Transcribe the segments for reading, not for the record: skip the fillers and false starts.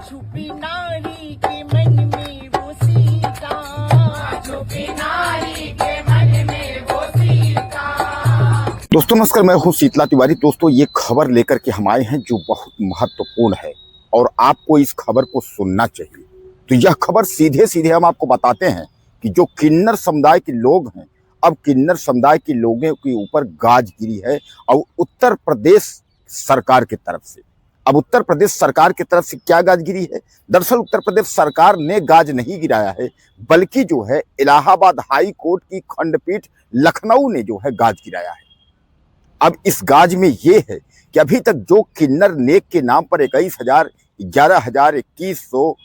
छुपी नारी के मन में वो सीता, छुपी नारी के मन में वो सीता। दोस्तों नमस्कार, मैं हूं शीतला तिवारी। दोस्तों ये खबर लेकर के हम आए हैं जो बहुत महत्वपूर्ण है और आपको इस खबर को सुनना चाहिए। तो यह खबर सीधे सीधे हम आपको बताते हैं कि जो किन्नर समुदाय के लोग हैं, अब किन्नर समुदाय के लोगों के ऊपर गाज गिरी है और उत्तर प्रदेश सरकार की तरफ से। अब उत्तर प्रदेश सरकार की तरफ से क्या गाज गिरी है? दरअसल उत्तर प्रदेश सरकार ने गाज नहीं गिराया है, बल्कि जो है इलाहाबाद हाई कोर्ट की खंडपीठ लखनऊ ने जो है गाज गिराया है। अब इस गाज में ये है कि अभी तक जो किन्नर नेक के नाम पर 21,000, 11,000, 2100,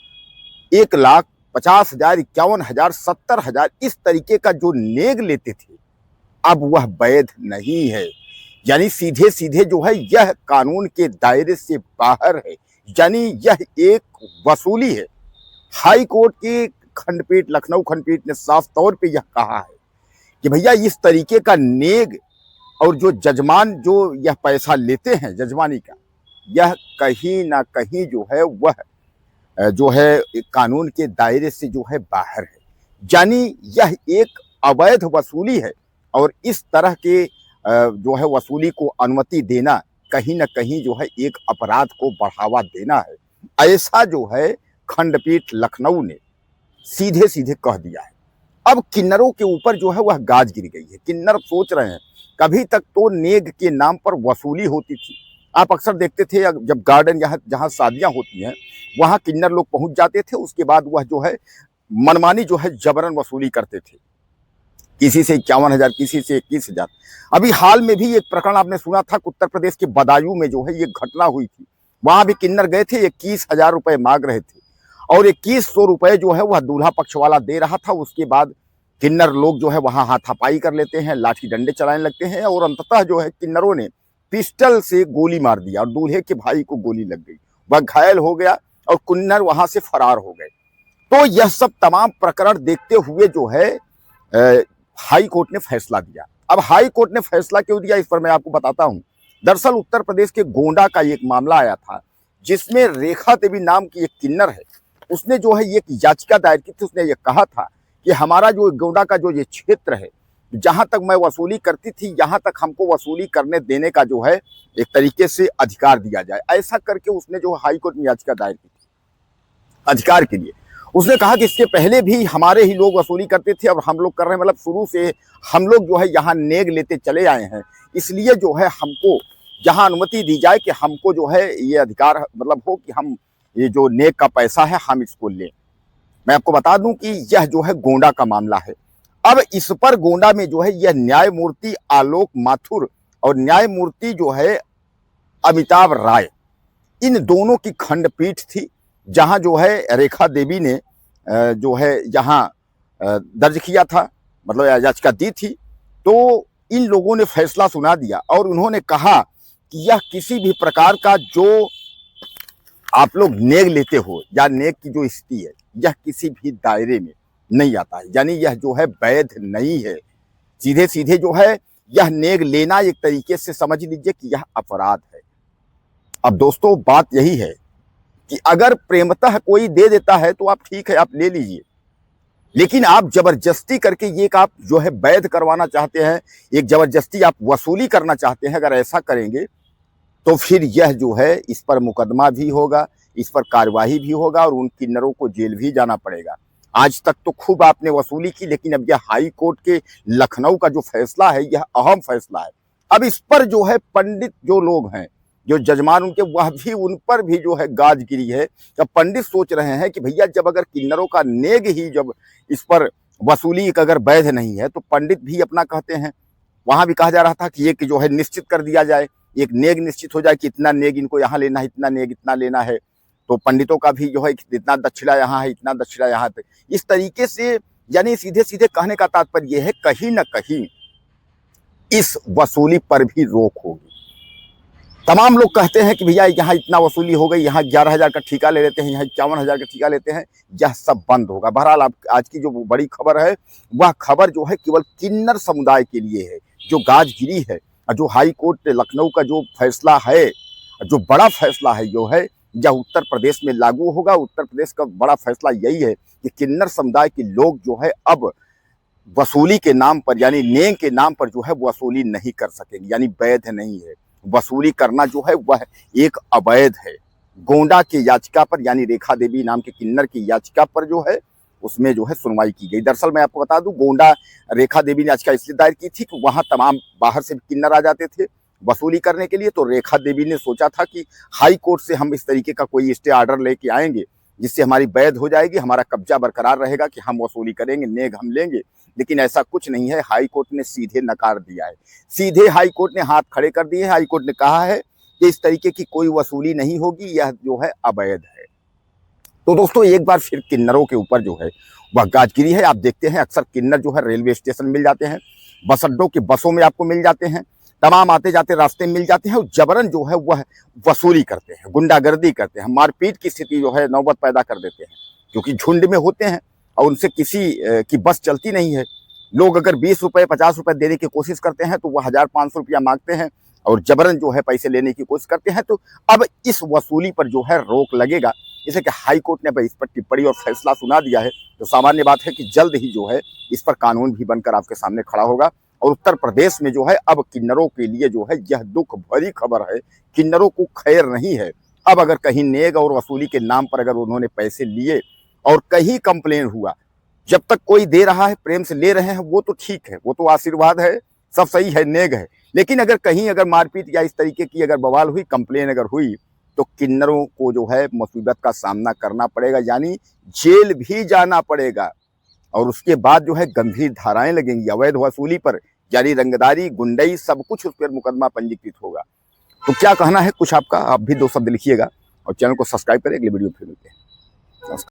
1,00,000, 50,000, 51,000, 70,000 इस तरीके का जो नेग लेते थे, अब वह वैध नहीं है। यानी सीधे सीधे जो है यह कानून के दायरे से बाहर है, यानी यह एक वसूली है। हाई कोर्ट की खंडपीठ लखनऊ खंडपीठ ने साफ तौर पे यह कहा है कि भैया इस तरीके का नेग और जो जजमान जो यह पैसा लेते हैं जजमानी का, यह कहीं ना कहीं जो है वह जो है कानून के दायरे से जो है बाहर है, यानी यह एक अवैध वसूली है। और इस तरह के जो है वसूली को अनुमति देना कहीं ना कहीं जो है एक अपराध को बढ़ावा देना है। ऐसा जो है खंडपीठ लखनऊ ने सीधे सीधे कह दिया है। अब किन्नरों के ऊपर जो है वह गाज गिर गई है। किन्नर सोच रहे हैं, कभी तक तो नेग के नाम पर वसूली होती थी। आप अक्सर देखते थे जब गार्डन जहाँ शादियां होती हैं वहां किन्नर लोग पहुंच जाते थे, उसके बाद वह जो है मनमानी जो है जबरन वसूली करते थे, किसी से 51,000, किसी से 21,000। अभी हाल में भी एक प्रकरण आपने सुना था, उत्तर प्रदेश के बदायूं में जो है ये घटना हुई थी। वहां भी किन्नर गए थे, 21,000 रुपए मांग रहे थे और 2,100 रुपए जो है वह दूल्हा पक्ष वाला दे रहा था। उसके बाद किन्नर लोग जो है वहां हाथापाई कर लेते हैं, लाठी डंडे चलाने लगते हैं और अंततः जो है किन्नरों ने पिस्टल से गोली मार दिया और दूल्हे के भाई को गोली लग गई, वह घायल हो गया और किन्नर वहां से फरार हो गए। तो यह सब तमाम प्रकरण देखते हुए जो है हाई कोर्ट ने फैसला दिया। अब हाई कोर्ट ने फैसला क्यों दिया, इस पर मैं आपको बताता हूं। दरअसल उत्तर प्रदेश के गोंडा का एक मामला आया था जिसमें रेखा देवी नाम की एक किन्नर है, उसने जो है एक याचिका दायर की थी। उसने ये कहा था कि हमारा जो गोंडा का जो ये क्षेत्र है, जहां तक मैं वसूली करती थी, यहां तक हमको वसूली करने देने का जो है एक तरीके से अधिकार दिया जाए। ऐसा करके उसने जो हाई कोर्ट में याचिका दायर की थी अधिकार के लिए। उसने कहा कि इसके पहले भी हमारे ही लोग वसूली करते थे और हम लोग कर रहे हैं, मतलब शुरू से हम लोग जो है यहाँ नेग लेते चले आए हैं, इसलिए जो है हमको यहाँ अनुमति दी जाए कि हमको जो है ये अधिकार मतलब हो कि हम ये जो नेग का पैसा है हम इसको लें। मैं आपको बता दूं कि यह जो है गोंडा का मामला है। अब इस पर गोंडा में जो है यह न्यायमूर्ति आलोक माथुर और न्यायमूर्ति जो है अमिताभ राय, इन दोनों की खंडपीठ थी, जहां जो है रेखा देवी ने जो है यहाँ दर्ज किया था, मतलब याचिका दी थी। तो इन लोगों ने फैसला सुना दिया और उन्होंने कहा कि यह किसी भी प्रकार का जो आप लोग नेग लेते हो या नेग की जो स्थिति है, यह किसी भी दायरे में नहीं आता है, यानी यह जो है वैध नहीं है। सीधे सीधे जो है यह नेग लेना एक तरीके से समझ लीजिए कि यह अपराध है। अब दोस्तों बात यही है कि अगर प्रेमतः कोई दे देता है तो आप ठीक है, आप ले लीजिए, लेकिन आप जबरदस्ती करके ये आप जो है वैध करवाना चाहते हैं, एक जबरदस्ती आप वसूली करना चाहते हैं, अगर ऐसा करेंगे तो फिर यह जो है इस पर मुकदमा भी होगा, इस पर कार्यवाही भी होगा और उन किन्नरों को जेल भी जाना पड़ेगा। आज तक तो खूब आपने वसूली की, लेकिन अब यह हाई कोर्ट के लखनऊ का जो फैसला है यह अहम फैसला है। अब इस पर जो है पंडित जो लोग हैं, जो जजमान उनके, वह भी उन पर भी जो है गाज गिरी है। जब पंडित सोच रहे हैं कि भैया जब अगर किन्नरों का नेग ही जब इस पर वसूली अगर वैध नहीं है तो पंडित भी अपना कहते हैं। वहां भी कहा जा रहा था कि एक जो है निश्चित कर दिया जाए, एक नेग निश्चित हो जाए कि इतना नेग इनको यहाँ लेना है, इतना नेग इतना लेना है, तो पंडितों का भी जो है इतना दक्षिणा यहाँ है, इतना दक्षिणा यहाँ पे, इस तरीके से। यानी सीधे सीधे कहने का तात्पर्य यह है कहीं ना कहीं इस वसूली पर भी रोक होगी। तमाम लोग कहते हैं कि भैया यहाँ इतना वसूली हो गई, यहाँ 11,000 का ठेका ले लेते हैं, यहाँ 51,000 का ठेका लेते हैं, यह सब बंद होगा। बहरहाल आज की जो बड़ी खबर है वह खबर जो है केवल किन्नर समुदाय के लिए है, जो गाज गिरी है। जो हाई कोर्ट लखनऊ का जो फैसला है, जो बड़ा फैसला है जो है, यह उत्तर प्रदेश में लागू होगा। उत्तर प्रदेश का बड़ा फैसला यही है कि किन्नर समुदाय के लोग जो है अब वसूली के नाम पर, यानी नेंग के नाम पर जो है वसूली नहीं कर सकेंगे, यानी वैध नहीं है। वसूली करना जो है वह एक अवैध है। गोंडा की याचिका पर, यानी रेखा देवी नाम के किन्नर की याचिका पर जो है उसमें जो है सुनवाई की गई। दरअसल मैं आपको बता दूं, गोंडा रेखा देवी ने याचिका इसलिए दायर की थी कि वहां तमाम बाहर से किन्नर आ जाते थे वसूली करने के लिए। तो रेखा देवी ने सोचा था कि हाई कोर्ट से हम इस तरीके का कोई स्टे ऑर्डर लेके आएंगे जिससे हमारी वैध हो जाएगी, हमारा कब्जा बरकरार रहेगा कि हम वसूली करेंगे, नेग हम लेंगे। लेकिन ऐसा कुछ नहीं है। हाई कोर्ट ने सीधे नकार दिया है, सीधे हाई कोर्ट ने हाथ खड़े कर दिए हैं। हाई कोर्ट ने कहा है कि इस तरीके की कोई वसूली नहीं होगी, यह जो है अवैध है। तो दोस्तों एक बार फिर किन्नरों के ऊपर जो है वह गाजगिरी है। आप देखते हैं अक्सर किन्नर जो है रेलवे स्टेशन मिल जाते हैं, बस अड्डों के बसों में आपको मिल जाते हैं, तमाम आते जाते रास्ते में मिल जाते हैं और जबरन जो है वह वसूली करते हैं, गुंडागर्दी करते हैं, मारपीट की स्थिति जो है नौबत पैदा कर देते हैं, क्योंकि झुंड में होते हैं और उनसे किसी की बस चलती नहीं है। लोग अगर 20 रुपए 50 रुपए देने की कोशिश करते हैं तो वह 1500 रुपया मांगते हैं और जबरन जो है पैसे लेने की कोशिश करते हैं। तो अब इस वसूली पर जो है रोक लगेगा, जैसे कि हाई कोर्ट ने इस पर टिप्पणी और फैसला सुना दिया है। तो सामान्य बात है कि जल्द ही जो है इस पर कानून भी बनकर आपके सामने खड़ा होगा। और उत्तर प्रदेश में जो है अब किन्नरों के लिए जो है यह दुख भरी खबर है, किन्नरों को खैर नहीं है। अब अगर कहीं नेग और वसूली के नाम पर अगर उन्होंने पैसे लिए और कहीं कंप्लेन हुआ, जब तक कोई दे रहा है, प्रेम से ले रहे हैं, वो तो ठीक है, वो तो आशीर्वाद है, सब सही है, नेग है। लेकिन अगर कहीं अगर मारपीट या इस तरीके की अगर बवाल हुई, कंप्लेन अगर हुई, तो किन्नरों को जो है मुसीबत का सामना करना पड़ेगा, यानी जेल भी जाना पड़ेगा। और उसके बाद जो है गंभीर धाराएं लगेंगी अवैध वसूली पर, यानी रंगदारी, गुंडई, सब कुछ उस पर मुकदमा पंजीकृत होगा। तो क्या कहना है कुछ आपका, आप भी 2 शब्द लिखिएगा और चैनल को सब्सक्राइब करें। अगली वीडियो फिर मिलते हैं।